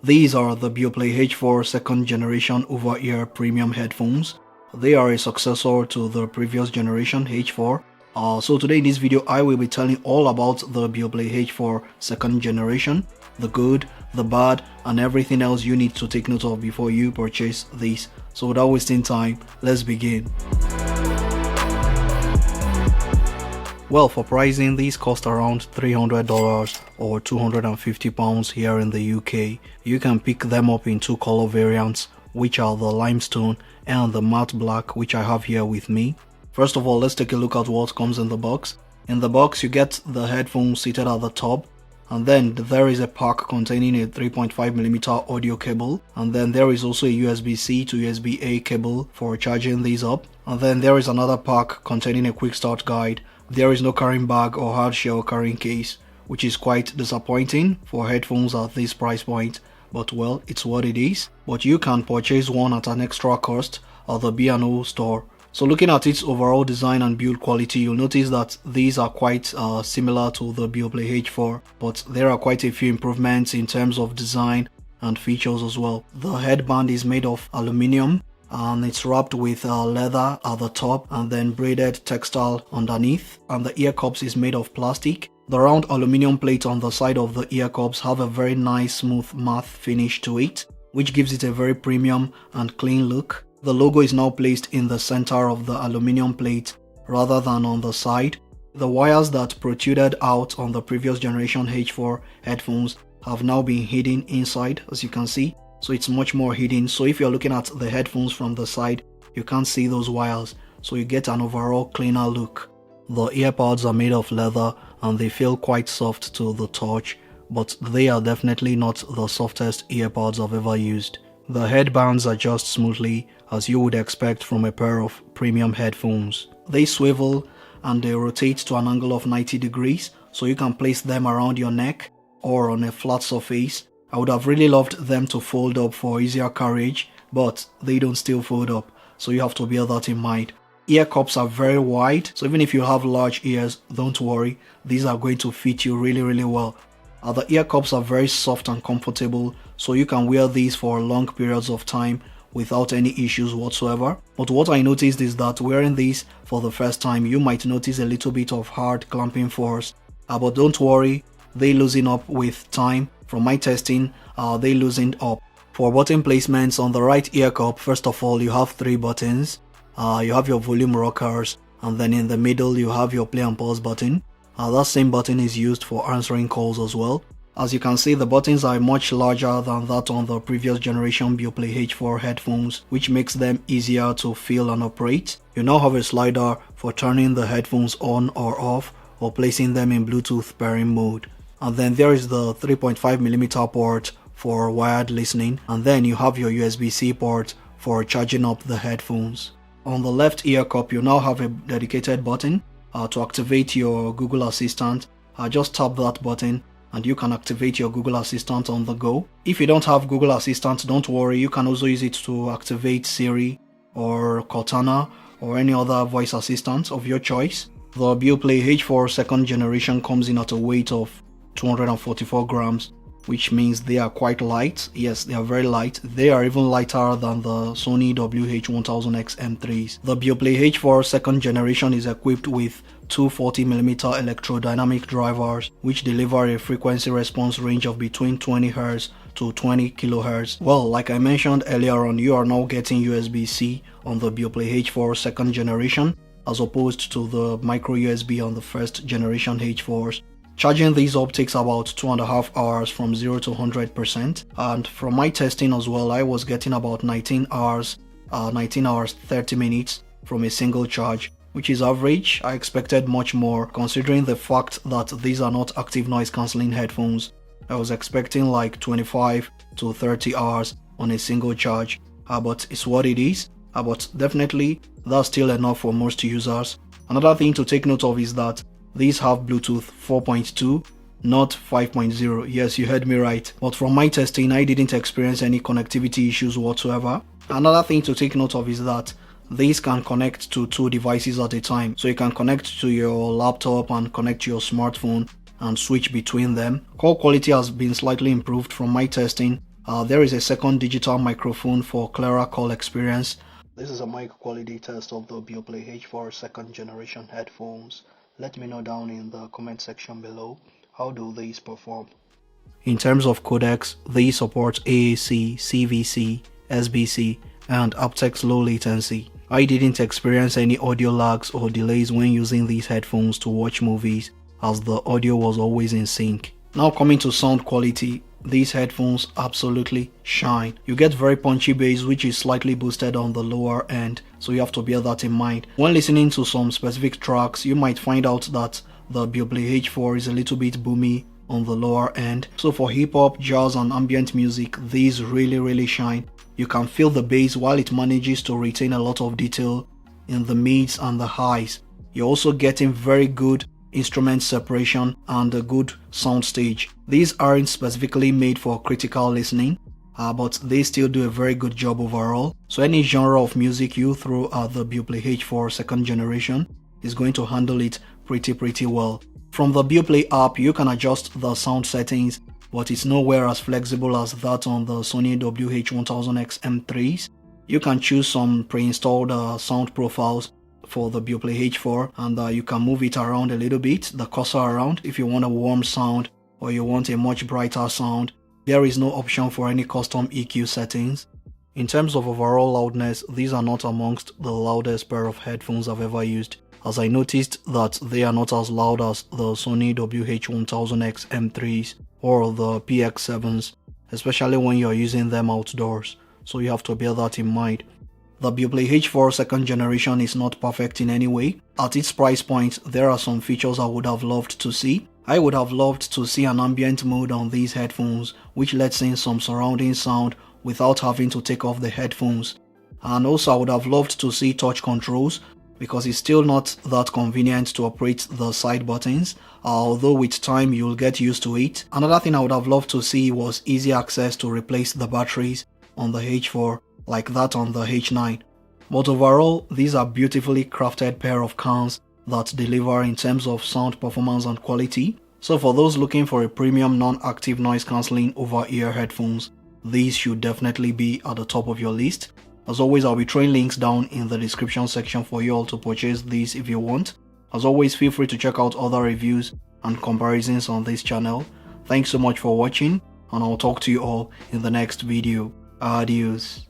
These are the Beoplay H4 second generation over-ear premium headphones. They are a successor to the previous generation H4. So today in this video I will be telling all about the Beoplay H4 second generation, the good, the bad, and everything else you need to take note of before you purchase these. So without wasting time, let's begin. Well, for pricing, these cost around $300 or £250 here in the UK. You can pick them up in two color variants, which are the limestone and the matte black, which I have here with me. First of all, let's take a look at what comes in the box. In the box, you get the headphones seated at the top, and then there is a pack containing a 3.5mm audio cable, and then there is also a USB-C to USB-A cable for charging these up, and then there is another pack containing a quick start guide. There is no carrying bag or hard shell carrying case, which is quite disappointing for headphones at this price point, but well, it's what it is. But you can purchase one at an extra cost at the B&O store. So looking at its overall design and build quality, you'll notice that these are quite similar to the Beoplay H4, but there are quite a few improvements in terms of design and features as well. The headband is made of aluminium and it's wrapped with leather at the top and then braided textile underneath, and the ear cups is made of plastic. The round aluminium plate on the side of the ear cups have a very nice smooth matte finish to it, which gives it a very premium and clean look. The logo is now placed in the center of the aluminium plate rather than on the side. The wires that protruded out on the previous generation H4 headphones have now been hidden inside, as you can see. So it's much more hidden. So if you're looking at the headphones from the side, you can't see those wires. So you get an overall cleaner look. The earpods are made of leather and they feel quite soft to the touch, but they are definitely not the softest earpods I've ever used. The headbands adjust smoothly as you would expect from a pair of premium headphones. They swivel and they rotate to an angle of 90 degrees, so you can place them around your neck or on a flat surface. I would have really loved them to fold up for easier carriage, but they don't still fold up, so you have to bear that in mind. Ear cups are very wide, so even if you have large ears, don't worry, these are going to fit you really well. The ear cups are very soft and comfortable, so you can wear these for long periods of time without any issues whatsoever. But what I noticed is that wearing these for the first time, you might notice a little bit of hard clamping force, but don't worry, they loosen up with time. From my testing, they loosened up. For button placements on the right ear cup, first of all, you have three buttons. You have your volume rockers, and then in the middle you have your play and pause button. That same button is used for answering calls as well. As you can see, the buttons are much larger than that on the previous generation Beoplay H4 headphones, which makes them easier to feel and operate. You now have a slider for turning the headphones on or off, or placing them in Bluetooth pairing mode. And then there is the 3.5mm port for wired listening, and then you have your USB-C port for charging up the headphones. On the left ear cup, you now have a dedicated button to activate your Google Assistant. Just tap that button and you can activate your Google Assistant on the go. If you don't have Google Assistant, don't worry, you can also use it to activate Siri or Cortana or any other voice assistant of your choice. The Beoplay H4 second generation comes in at a weight of 244 grams, which means they are quite light. Yes, they are very light. They are even lighter than the Sony WH-1000X M3s. The Beoplay H4 second generation is equipped with two 40mm electrodynamic drivers, which deliver a frequency response range of between 20Hz to 20 kHz. Well, like I mentioned earlier on, you are now getting USB-C on the Beoplay H4 second generation, as opposed to the micro USB on the first generation H4s. Charging these up takes about 2.5 hours from 0 to 100%, and from my testing as well, I was getting about 19 hours 30 minutes from a single charge, which is average. I expected much more considering the fact that these are not active noise cancelling headphones. I was expecting like 25 to 30 hours on a single charge, but it's what it is. But definitely that's still enough for most users. Another thing to take note of is that these have Bluetooth 4.2, not 5.0. Yes, you heard me right. But from my testing, I didn't experience any connectivity issues whatsoever. Another thing to take note of is that these can connect to two devices at a time. So you can connect to your laptop and connect to your smartphone and switch between them. Call quality has been slightly improved from my testing, There is a second digital microphone for clearer call experience. This is a mic quality test of the Beoplay H4 second generation headphones. Let me know down in the comment section below, how do these perform? In terms of codecs, these support AAC, CVC, SBC, and aptX low latency. I didn't experience any audio lags or delays when using these headphones to watch movies, as the audio was always in sync. Now coming to sound quality, these headphones absolutely shine. You get very punchy bass which is slightly boosted on the lower end, so you have to bear that in mind. When listening to some specific tracks, you might find out that the Beoplay H4 is a little bit boomy on the lower end. So for hip hop, jazz and ambient music, these really shine. You can feel the bass while it manages to retain a lot of detail in the mids and the highs. You're also getting very good instrument separation and a good sound stage. These aren't specifically made for critical listening, but they still do a very good job overall. So any genre of music you throw at the Beoplay H4 second generation is going to handle it pretty well. From the Beoplay app, you can adjust the sound settings, but it's nowhere as flexible as that on the Sony WH-1000X M3s. You can choose some pre-installed sound profiles for the Beoplay H4, and you can move it around a little bit, the cursor around, if you want a warm sound or you want a much brighter sound. There is no option for any custom EQ settings. In terms of overall loudness, these are not amongst the loudest pair of headphones I've ever used, as I noticed that they are not as loud as the Sony WH-1000X M3s or the PX7s, especially when you're using them outdoors, so you have to bear that in mind. The Beoplay H4 second generation is not perfect in any way. At its price point, there are some features I would have loved to see. I would have loved to see an ambient mode on these headphones, which lets in some surrounding sound without having to take off the headphones. And also I would have loved to see touch controls, because it's still not that convenient to operate the side buttons, although with time you'll get used to it. Another thing I would have loved to see was easy access to replace the batteries on the H4 like that on the H9. But overall, these are beautifully crafted pair of cans that deliver in terms of sound performance and quality. So for those looking for a premium non-active noise cancelling over-ear headphones, these should definitely be at the top of your list. As always, I'll be throwing links down in the description section for you all to purchase these if you want. As always, feel free to check out other reviews and comparisons on this channel. Thanks so much for watching, and I'll talk to you all in the next video. Adios.